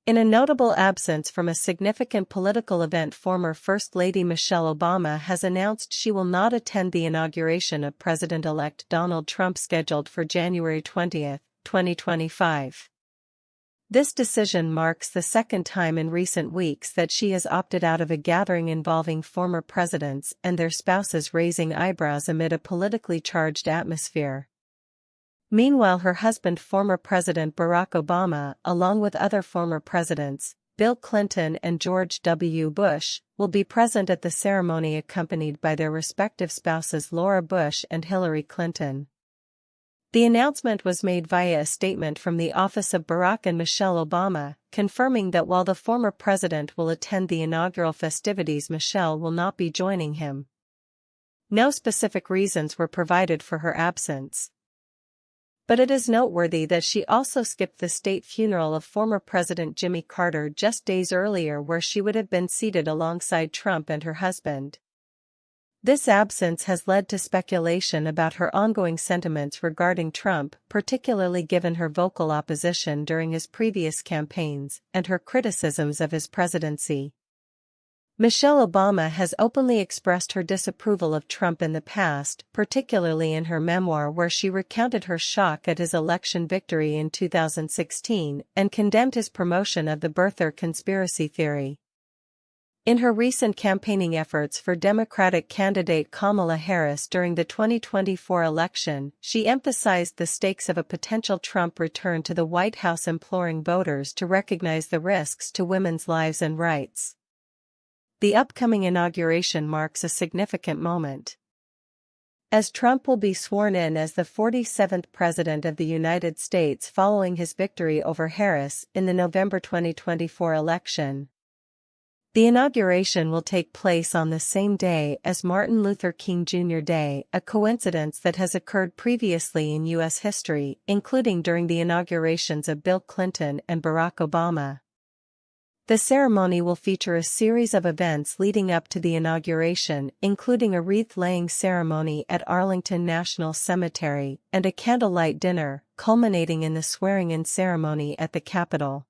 In a notable absence from a significant political event, former First Lady Michelle Obama has announced she will not attend the inauguration of President-elect Donald Trump scheduled for January 20, 2025. This decision marks the second time in recent weeks that she has opted out of a gathering involving former presidents and their spouses, raising eyebrows amid a politically charged atmosphere. Meanwhile, her husband, former President Barack Obama, along with other former presidents, Bill Clinton and George W. Bush, will be present at the ceremony, accompanied by their respective spouses Laura Bush and Hillary Clinton. The announcement was made via a statement from the office of Barack and Michelle Obama, confirming that while the former president will attend the inaugural festivities, Michelle will not be joining him. No specific reasons were provided for her absence. But it is noteworthy that she also skipped the state funeral of former President Jimmy Carter just days earlier, where she would have been seated alongside Trump and her husband. This absence has led to speculation about her ongoing sentiments regarding Trump, particularly given her vocal opposition during his previous campaigns and her criticisms of his presidency. Michelle Obama has openly expressed her disapproval of Trump in the past, particularly in her memoir, where she recounted her shock at his election victory in 2016 and condemned his promotion of the birther conspiracy theory. In her recent campaigning efforts for Democratic candidate Kamala Harris during the 2024 election, she emphasized the stakes of a potential Trump return to the White House, imploring voters to recognize the risks to women's lives and rights. The upcoming inauguration marks a significant moment, as Trump will be sworn in as the 47th President of the United States following his victory over Harris in the November 2024 election. The inauguration will take place on the same day as Martin Luther King Jr. Day, a coincidence that has occurred previously in U.S. history, including during the inaugurations of Bill Clinton and Barack Obama. The ceremony will feature a series of events leading up to the inauguration, including a wreath-laying ceremony at Arlington National Cemetery and a candlelight dinner, culminating in the swearing-in ceremony at the Capitol.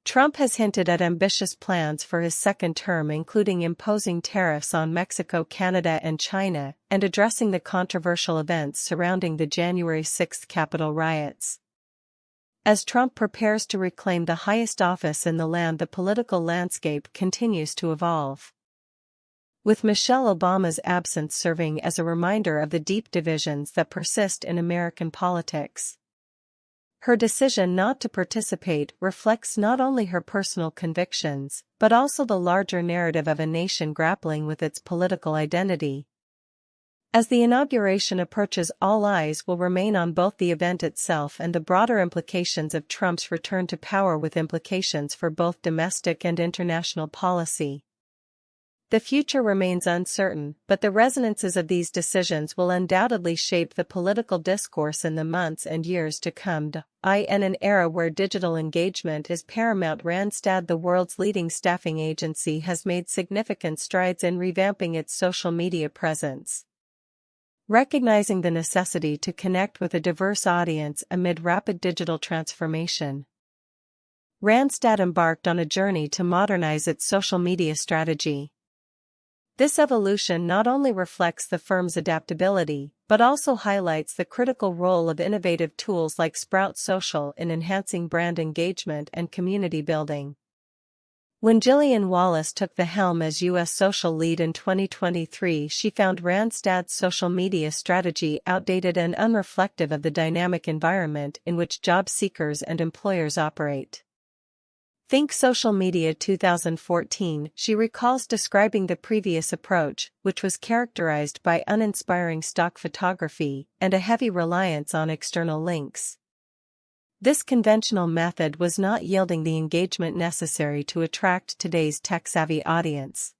Trump has hinted at ambitious plans for his second term, including imposing tariffs on Mexico, Canada, and China, and addressing the controversial events surrounding the January 6 Capitol riots. As Trump prepares to reclaim the highest office in the land, the political landscape continues to evolve, with Michelle Obama's absence serving as a reminder of the deep divisions that persist in American politics. Her decision not to participate reflects not only her personal convictions, but also the larger narrative of a nation grappling with its political identity. As the inauguration approaches, all eyes will remain on both the event itself and the broader implications of Trump's return to power, with implications for both domestic and international policy. The future remains uncertain, but the resonances of these decisions will undoubtedly shape the political discourse in the months and years to come. In an era where digital engagement is paramount, Randstad, the world's leading staffing agency, has made significant strides in revamping its social media presence. Recognizing the necessity to connect with a diverse audience amid rapid digital transformation, Randstad embarked on a journey to modernize its social media strategy. This evolution not only reflects the firm's adaptability, but also highlights the critical role of innovative tools like Sprout Social in enhancing brand engagement and community building. When Gillian Wallace took the helm as U.S. social lead in 2023, she found Randstad's social media strategy outdated and unreflective of the dynamic environment in which job seekers and employers operate. Think Social Media 2014, she recalls describing the previous approach, which was characterized by uninspiring stock photography and a heavy reliance on external links. This conventional method was not yielding the engagement necessary to attract today's tech-savvy audience.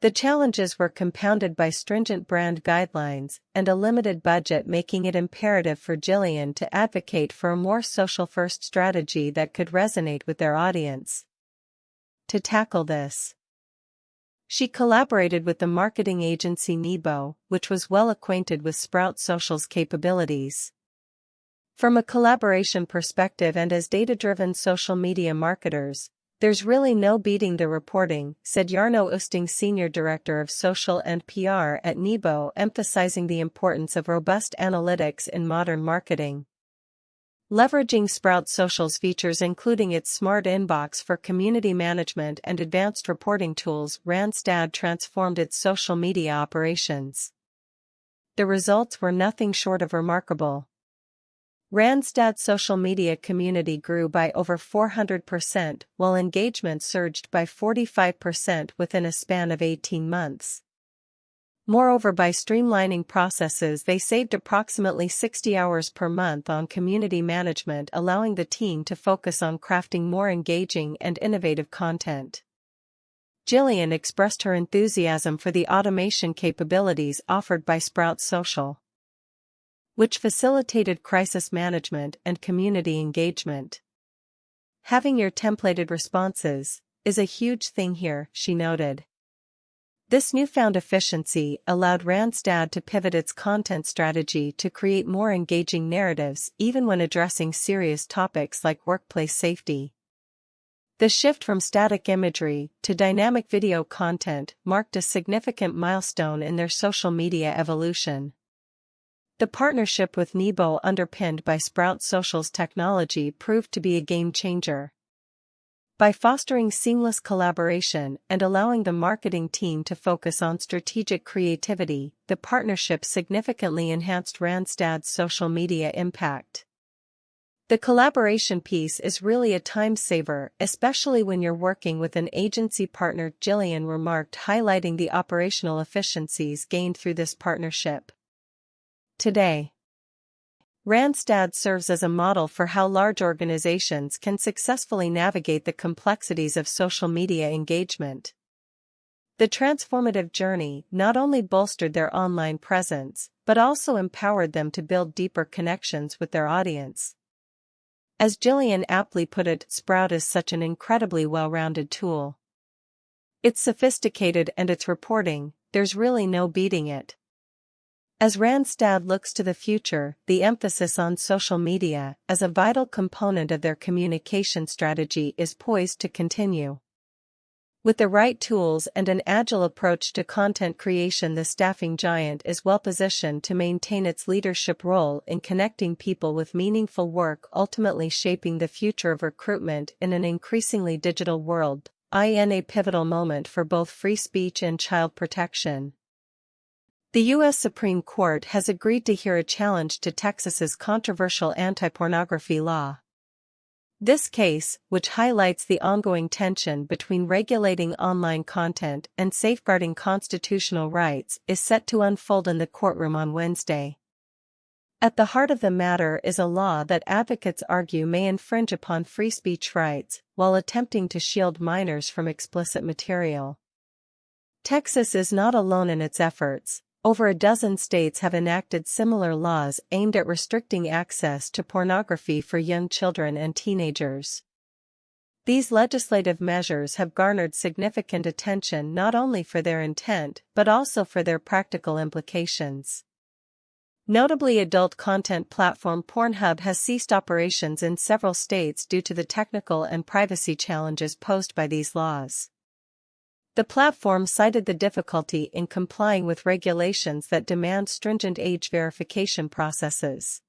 The challenges were compounded by stringent brand guidelines and a limited budget, making it imperative for Gillian to advocate for a more social-first strategy that could resonate with their audience. To tackle this, she collaborated with the marketing agency Nebo, which was well acquainted with Sprout Social's capabilities. From a collaboration perspective and as data-driven social media marketers, there's really no beating the reporting, said Jarno Oosting, Senior Director of Social and PR at Nebo, emphasizing the importance of robust analytics in modern marketing. Leveraging Sprout Social's features including its smart inbox for community management and advanced reporting tools, Randstad transformed its social media operations. The results were nothing short of remarkable. Randstad's social media community grew by over 400%, while engagement surged by 45% within a span of 18 months. Moreover, by streamlining processes, they saved approximately 60 hours per month on community management, allowing the team to focus on crafting more engaging and innovative content. Jillian expressed her enthusiasm for the automation capabilities offered by Sprout Social, which facilitated crisis management and community engagement. Having your templated responses is a huge thing here, she noted. This newfound efficiency allowed Randstad to pivot its content strategy to create more engaging narratives even when addressing serious topics like workplace safety. The shift from static imagery to dynamic video content marked a significant milestone in their social media evolution. The partnership with Nebo, underpinned by Sprout Social's technology, proved to be a game changer. By fostering seamless collaboration and allowing the marketing team to focus on strategic creativity, the partnership significantly enhanced Randstad's social media impact. The collaboration piece is really a time saver, especially when you're working with an agency partner, Jillian remarked, highlighting the operational efficiencies gained through this partnership. Today, Randstad serves as a model for how large organizations can successfully navigate the complexities of social media engagement. The transformative journey not only bolstered their online presence, but also empowered them to build deeper connections with their audience. As Jillian aptly put it, Sprout is such an incredibly well-rounded tool. It's sophisticated and its reporting, there's really no beating it. As Randstad looks to the future, the emphasis on social media as a vital component of their communication strategy is poised to continue. With the right tools and an agile approach to content creation, the staffing giant is well positioned to maintain its leadership role in connecting people with meaningful work, ultimately shaping the future of recruitment in an increasingly digital world, in a pivotal moment for both free speech and child protection. The U.S. Supreme Court has agreed to hear a challenge to Texas's controversial anti-pornography law. This case, which highlights the ongoing tension between regulating online content and safeguarding constitutional rights, is set to unfold in the courtroom on Wednesday. At the heart of the matter is a law that advocates argue may infringe upon free speech rights, while attempting to shield minors from explicit material. Texas is not alone in its efforts. Over a dozen states have enacted similar laws aimed at restricting access to pornography for young children and teenagers. These legislative measures have garnered significant attention not only for their intent but also for their practical implications. Notably, adult content platform Pornhub has ceased operations in several states due to the technical and privacy challenges posed by these laws. The platform cited the difficulty in complying with regulations that demand stringent age verification processes,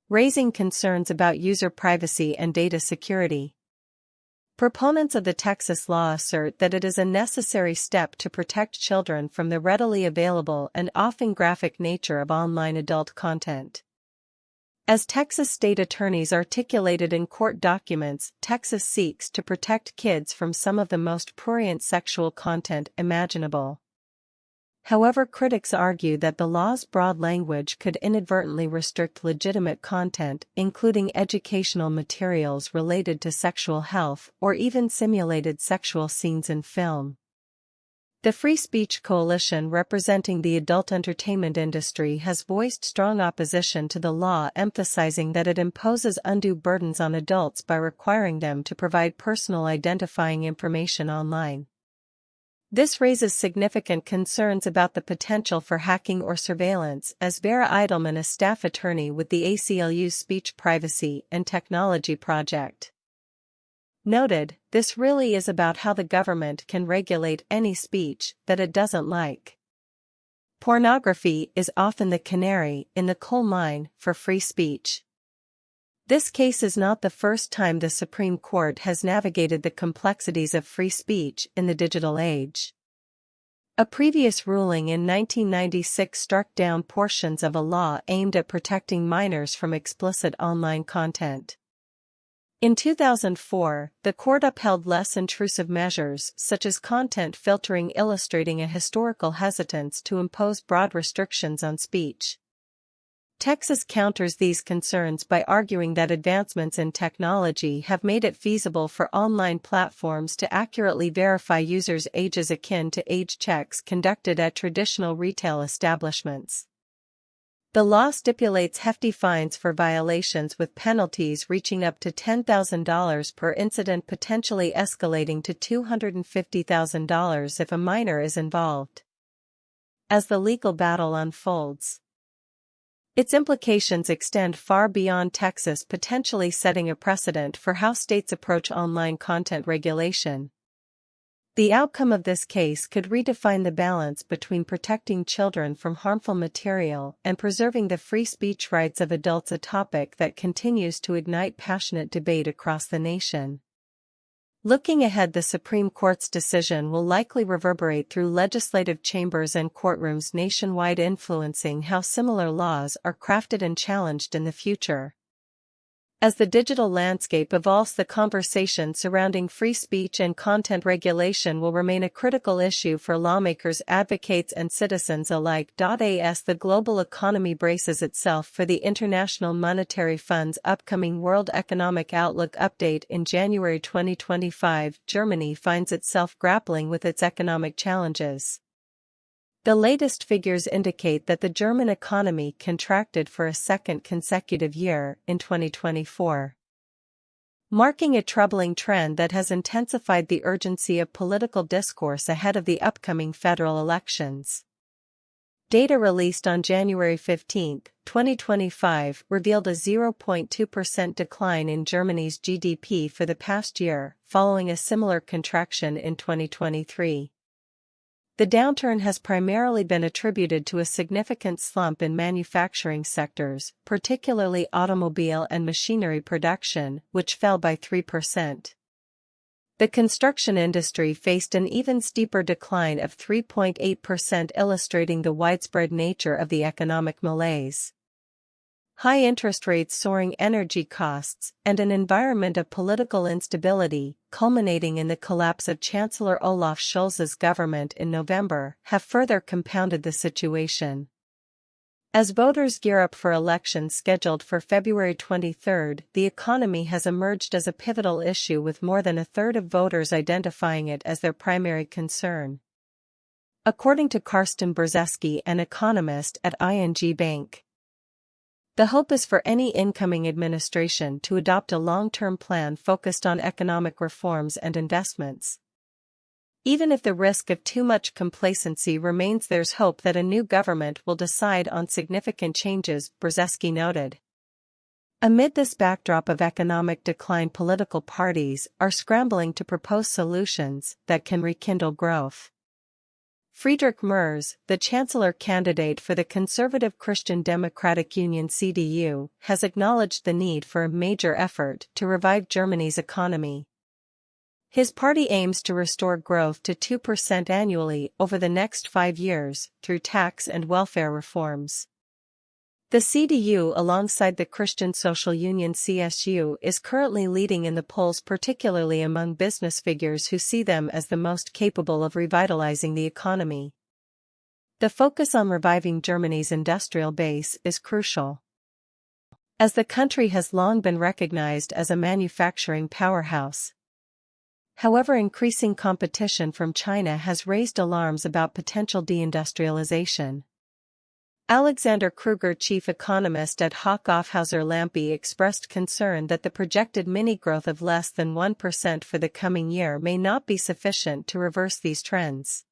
raising concerns about user privacy and data security. Proponents of the Texas law assert that it is a necessary step to protect children from the readily available and often graphic nature of online adult content. As Texas state attorneys articulated in court documents, Texas seeks to protect kids from some of the most prurient sexual content imaginable. However, critics argue that the law's broad language could inadvertently restrict legitimate content, including educational materials related to sexual health or even simulated sexual scenes in film. The Free Speech Coalition, representing the adult entertainment industry, has voiced strong opposition to the law, emphasizing that it imposes undue burdens on adults by requiring them to provide personal identifying information online. This raises significant concerns about the potential for hacking or surveillance, as Vera Eidelman, a staff attorney with the ACLU's Speech Privacy and Technology Project, noted, "This really is about how the government can regulate any speech that it doesn't like." Pornography is often the canary in the coal mine for free speech. This case is not the first time the Supreme Court has navigated the complexities of free speech in the digital age. A previous ruling in 1996 struck down portions of a law aimed at protecting minors from explicit online content. In 2004, the court upheld less intrusive measures such as content filtering, illustrating a historical hesitance to impose broad restrictions on speech. Texas counters these concerns by arguing that advancements in technology have made it feasible for online platforms to accurately verify users' ages, akin to age checks conducted at traditional retail establishments. The law stipulates hefty fines for violations, with penalties reaching up to $10,000 per incident, potentially escalating to $250,000 if a minor is involved. As the legal battle unfolds, its implications extend far beyond Texas, potentially setting a precedent for how states approach online content regulation. The outcome of this case could redefine the balance between protecting children from harmful material and preserving the free speech rights of adults, a topic that continues to ignite passionate debate across the nation. Looking ahead, the Supreme Court's decision will likely reverberate through legislative chambers and courtrooms nationwide, influencing how similar laws are crafted and challenged in the future. As the digital landscape evolves, the conversation surrounding free speech and content regulation will remain a critical issue for lawmakers, advocates, and citizens alike. As the global economy braces itself for the International Monetary Fund's upcoming World Economic Outlook update in January 2025, Germany finds itself grappling with its economic challenges. The latest figures indicate that the German economy contracted for a second consecutive year in 2024, marking a troubling trend that has intensified the urgency of political discourse ahead of the upcoming federal elections. Data released on January 15, 2025, revealed a 0.2% decline in Germany's GDP for the past year, following a similar contraction in 2023. The downturn has primarily been attributed to a significant slump in manufacturing sectors, particularly automobile and machinery production, which fell by 3%. The construction industry faced an even steeper decline of 3.8%, illustrating the widespread nature of the economic malaise. High interest rates, soaring energy costs, and an environment of political instability, culminating in the collapse of Chancellor Olaf Scholz's government in November, have further compounded the situation. As voters gear up for elections scheduled for February 23, the economy has emerged as a pivotal issue, with more than a third of voters identifying it as their primary concern. According to Karsten Brzezinski, an economist at ING Bank, the hope is for any incoming administration to adopt a long-term plan focused on economic reforms and investments. Even if the risk of too much complacency remains, there's hope that a new government will decide on significant changes, Brzezinski noted. Amid this backdrop of economic decline, political parties are scrambling to propose solutions that can rekindle growth. Friedrich Merz, the chancellor candidate for the conservative Christian Democratic Union (CDU), has acknowledged the need for a major effort to revive Germany's economy. His party aims to restore growth to 2% annually over the next 5 years through tax and welfare reforms. The CDU, alongside the Christian Social Union (CSU), is currently leading in the polls, particularly among business figures who see them as the most capable of revitalizing the economy. The focus on reviving Germany's industrial base is crucial, as the country has long been recognized as a manufacturing powerhouse. However, increasing competition from China has raised alarms about potential deindustrialization. Alexander Kruger, chief economist at Hochhäuser-Lampe, expressed concern that the projected mini growth of less than 1% for the coming year may not be sufficient to reverse these trends.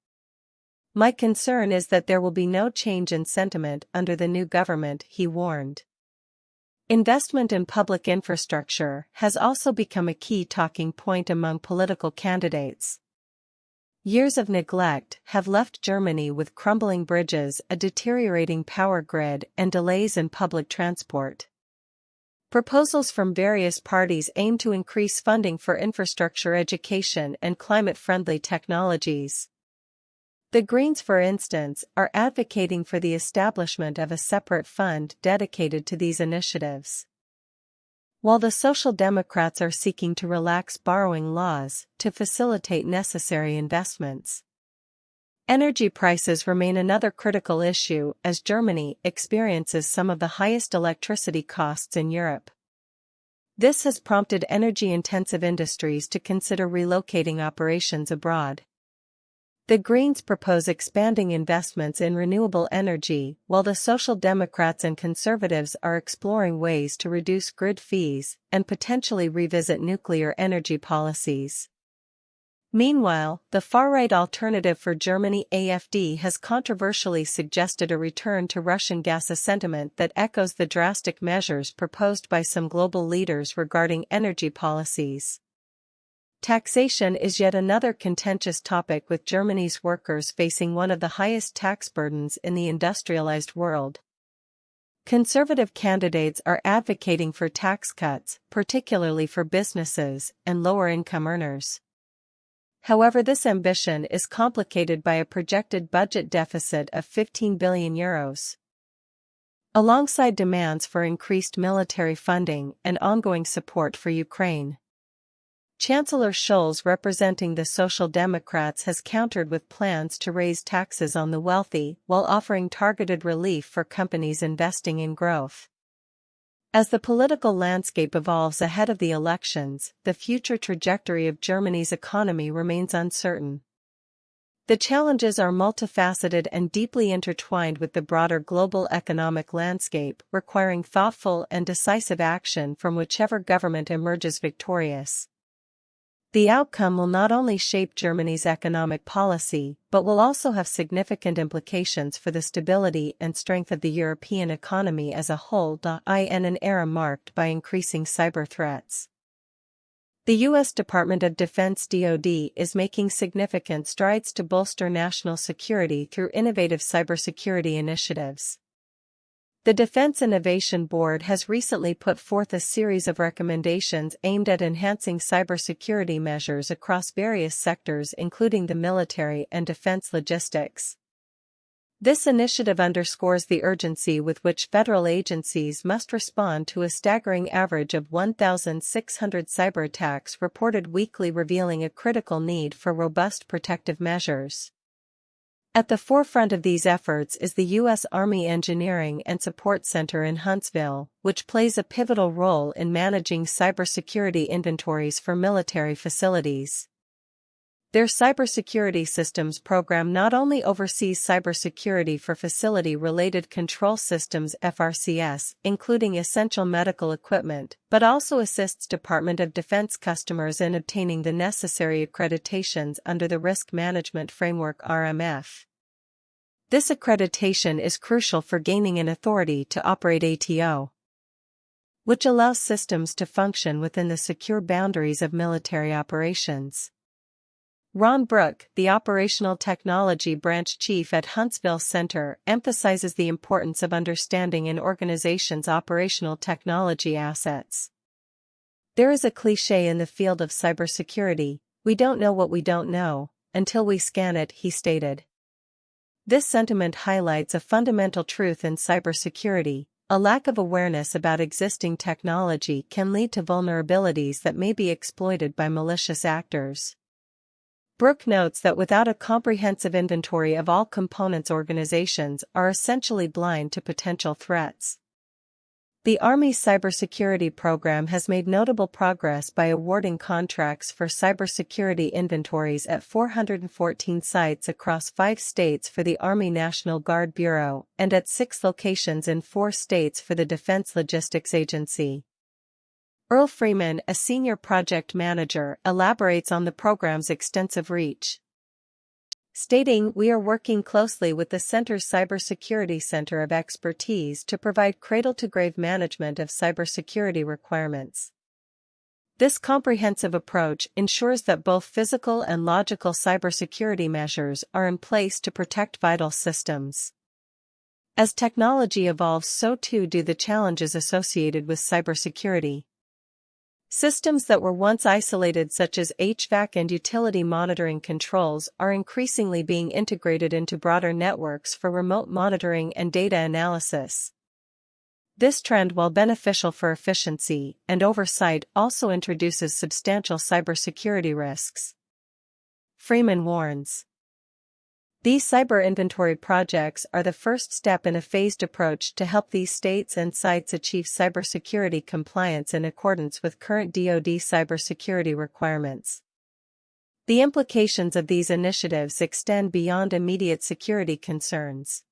"My concern is that there will be no change in sentiment under the new government," he warned. Investment in public infrastructure has also become a key talking point among political candidates. Years of neglect have left Germany with crumbling bridges, a deteriorating power grid, and delays in public transport. Proposals from various parties aim to increase funding for infrastructure, education, and climate-friendly technologies. The Greens, for instance, are advocating for the establishment of a separate fund dedicated to these initiatives, while the Social Democrats are seeking to relax borrowing laws to facilitate necessary investments. Energy prices remain another critical issue as Germany experiences some of the highest electricity costs in Europe. This has prompted energy-intensive industries to consider relocating operations abroad. The Greens propose expanding investments in renewable energy, while the Social Democrats and Conservatives are exploring ways to reduce grid fees and potentially revisit nuclear energy policies. Meanwhile, the far-right Alternative for Germany (AfD) has controversially suggested a return to Russian gas, a sentiment that echoes the drastic measures proposed by some global leaders regarding energy policies. Taxation is yet another contentious topic, with Germany's workers facing one of the highest tax burdens in the industrialized world. Conservative candidates are advocating for tax cuts, particularly for businesses and lower-income earners. However, this ambition is complicated by a projected budget deficit of €15 billion. Alongside demands for increased military funding and ongoing support for Ukraine. Chancellor Scholz, representing the Social Democrats, has countered with plans to raise taxes on the wealthy while offering targeted relief for companies investing in growth. As the political landscape evolves ahead of the elections, the future trajectory of Germany's economy remains uncertain. The challenges are multifaceted and deeply intertwined with the broader global economic landscape, requiring thoughtful and decisive action from whichever government emerges victorious. The outcome will not only shape Germany's economic policy, but will also have significant implications for the stability and strength of the European economy as a whole. In an era marked by increasing cyber threats, the U.S. Department of Defense (DoD) is making significant strides to bolster national security through innovative cybersecurity initiatives. The Defense Innovation Board has recently put forth a series of recommendations aimed at enhancing cybersecurity measures across various sectors, including the military and defense logistics. This initiative underscores the urgency with which federal agencies must respond to a staggering average of 1,600 cyber attacks reported weekly, revealing a critical need for robust protective measures. At the forefront of these efforts is the U.S. Army Engineering and Support Center in Huntsville, which plays a pivotal role in managing cybersecurity inventories for military facilities. Their cybersecurity systems program not only oversees cybersecurity for facility-related control systems (FRCS), including essential medical equipment, but also assists Department of Defense customers in obtaining the necessary accreditations under the Risk Management Framework (RMF). This accreditation is crucial for gaining an authority to operate ATO, which allows systems to function within the secure boundaries of military operations. Ron Brook, the Operational Technology Branch Chief at Huntsville Center, emphasizes the importance of understanding an organization's operational technology assets. There is a cliché in the field of cybersecurity: we don't know what we don't know until we scan it, he stated. This sentiment highlights a fundamental truth in cybersecurity: a lack of awareness about existing technology can lead to vulnerabilities that may be exploited by malicious actors. Brook notes that without a comprehensive inventory of all components, organizations are essentially blind to potential threats. The Army's cybersecurity program has made notable progress by awarding contracts for cybersecurity inventories at 414 sites across 5 states for the Army National Guard Bureau and at 6 locations in 4 states for the Defense Logistics Agency. Earl Freeman, a senior project manager, elaborates on the program's extensive reach, stating, "We are working closely with the Center's Cybersecurity Center of Expertise to provide cradle-to-grave management of cybersecurity requirements. This comprehensive approach ensures that both physical and logical cybersecurity measures are in place to protect vital systems. As technology evolves, so too do the challenges associated with cybersecurity. Systems that were once isolated, such as HVAC and utility monitoring controls, are increasingly being integrated into broader networks for remote monitoring and data analysis. This trend, while beneficial for efficiency and oversight, also introduces substantial cybersecurity risks." Freeman warns. These cyber inventory projects are the first step in a phased approach to help these states and sites achieve cybersecurity compliance in accordance with current DoD cybersecurity requirements. The implications of these initiatives extend beyond immediate security concerns.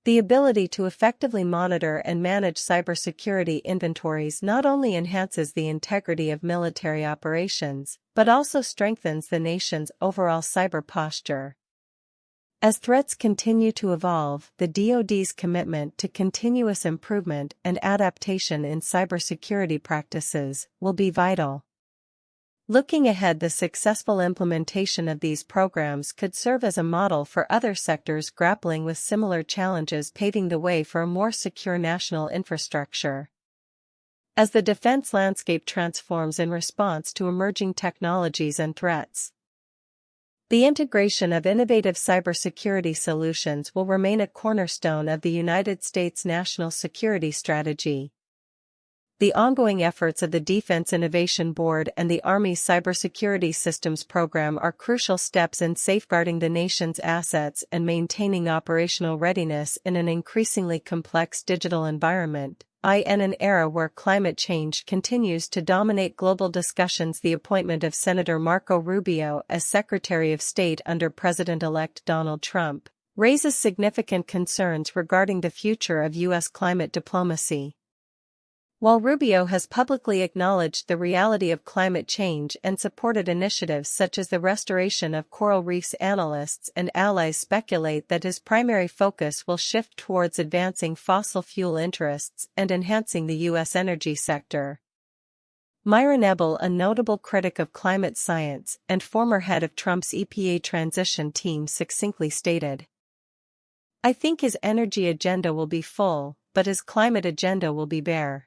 The ability to effectively monitor and manage cybersecurity inventories not only enhances the integrity of military operations, but also strengthens the nation's overall cyber posture. As threats continue to evolve, the DoD's commitment to continuous improvement and adaptation in cybersecurity practices will be vital. Looking ahead, the successful implementation of these programs could serve as a model for other sectors grappling with similar challenges, paving the way for a more secure national infrastructure. As the defense landscape transforms in response to emerging technologies and threats, the integration of innovative cybersecurity solutions will remain a cornerstone of the United States national security strategy. The ongoing efforts of the Defense Innovation Board and the Army's Cybersecurity Systems Program are crucial steps in safeguarding the nation's assets and maintaining operational readiness in an increasingly complex digital environment. In an era where climate change continues to dominate global discussions, the appointment of Senator Marco Rubio as Secretary of State under President-elect Donald Trump raises significant concerns regarding the future of U.S. climate diplomacy. While Rubio has publicly acknowledged the reality of climate change and supported initiatives such as the restoration of coral reefs, analysts and allies speculate that his primary focus will shift towards advancing fossil fuel interests and enhancing the U.S. energy sector. Myra Nebel, a notable critic of climate science and former head of Trump's EPA transition team, succinctly stated, "I think his energy agenda will be full, but his climate agenda will be bare."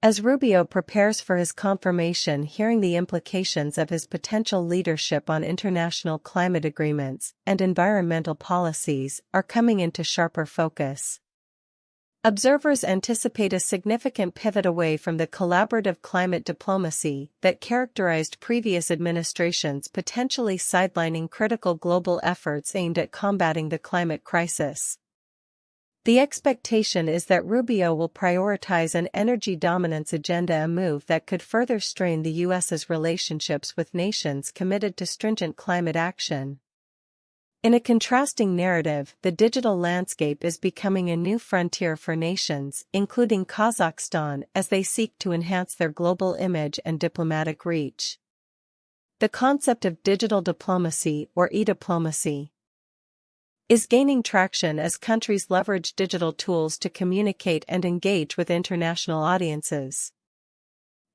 As Rubio prepares for his confirmation hearing, the implications of his potential leadership on international climate agreements and environmental policies are coming into sharper focus. Observers anticipate a significant pivot away from the collaborative climate diplomacy that characterized previous administrations, potentially sidelining critical global efforts aimed at combating the climate crisis. The expectation is that Rubio will prioritize an energy dominance agenda, a move that could further strain the U.S.'s relationships with nations committed to stringent climate action. In a contrasting narrative, the digital landscape is becoming a new frontier for nations, including Kazakhstan, as they seek to enhance their global image and diplomatic reach. The concept of digital diplomacy, or e-diplomacy, is gaining traction as countries leverage digital tools to communicate and engage with international audiences.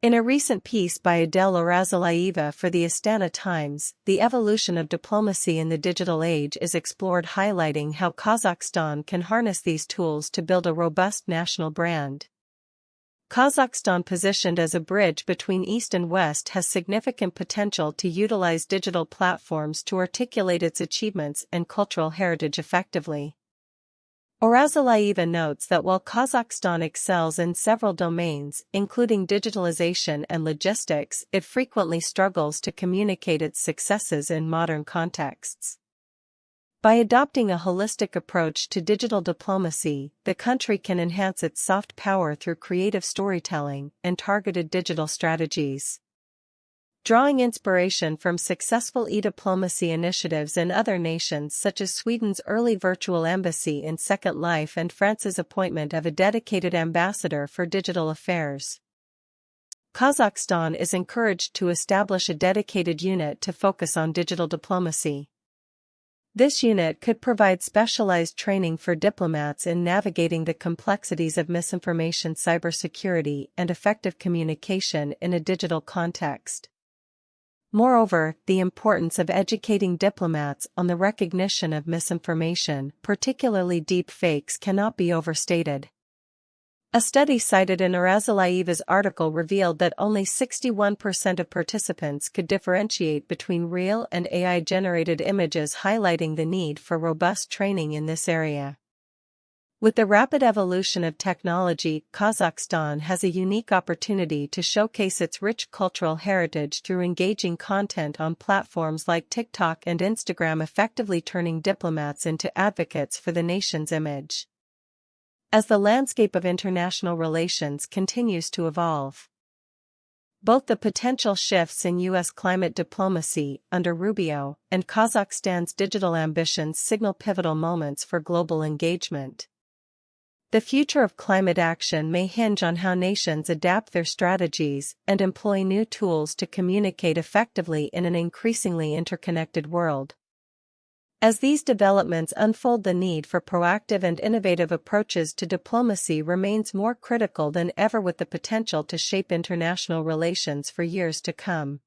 In a recent piece by Adel Orazalaeva for the Astana Times, the evolution of diplomacy in the digital age is explored, highlighting how Kazakhstan can harness these tools to build a robust national brand. Kazakhstan, positioned as a bridge between East and West, has significant potential to utilize digital platforms to articulate its achievements and cultural heritage effectively. Orazalaeva notes that while Kazakhstan excels in several domains, including digitalization and logistics, it frequently struggles to communicate its successes in modern contexts. By adopting a holistic approach to digital diplomacy, the country can enhance its soft power through creative storytelling and targeted digital strategies. Drawing inspiration from successful e-diplomacy initiatives in other nations such as Sweden's early virtual embassy in Second Life and France's appointment of a dedicated ambassador for digital affairs, Kazakhstan is encouraged to establish a dedicated unit to focus on digital diplomacy. This unit could provide specialized training for diplomats in navigating the complexities of misinformation, cybersecurity, and effective communication in a digital context. Moreover, the importance of educating diplomats on the recognition of misinformation, particularly deep fakes, cannot be overstated. A study cited in Arazalayeva's article revealed that only 61% of participants could differentiate between real and AI-generated images, highlighting the need for robust training in this area. With the rapid evolution of technology, Kazakhstan has a unique opportunity to showcase its rich cultural heritage through engaging content on platforms like TikTok and Instagram, effectively turning diplomats into advocates for the nation's image. As the landscape of international relations continues to evolve, both the potential shifts in U.S. climate diplomacy under Rubio and Kazakhstan's digital ambitions signal pivotal moments for global engagement. The future of climate action may hinge on how nations adapt their strategies and employ new tools to communicate effectively in an increasingly interconnected world. As these developments unfold, the need for proactive and innovative approaches to diplomacy remains more critical than ever, with the potential to shape international relations for years to come.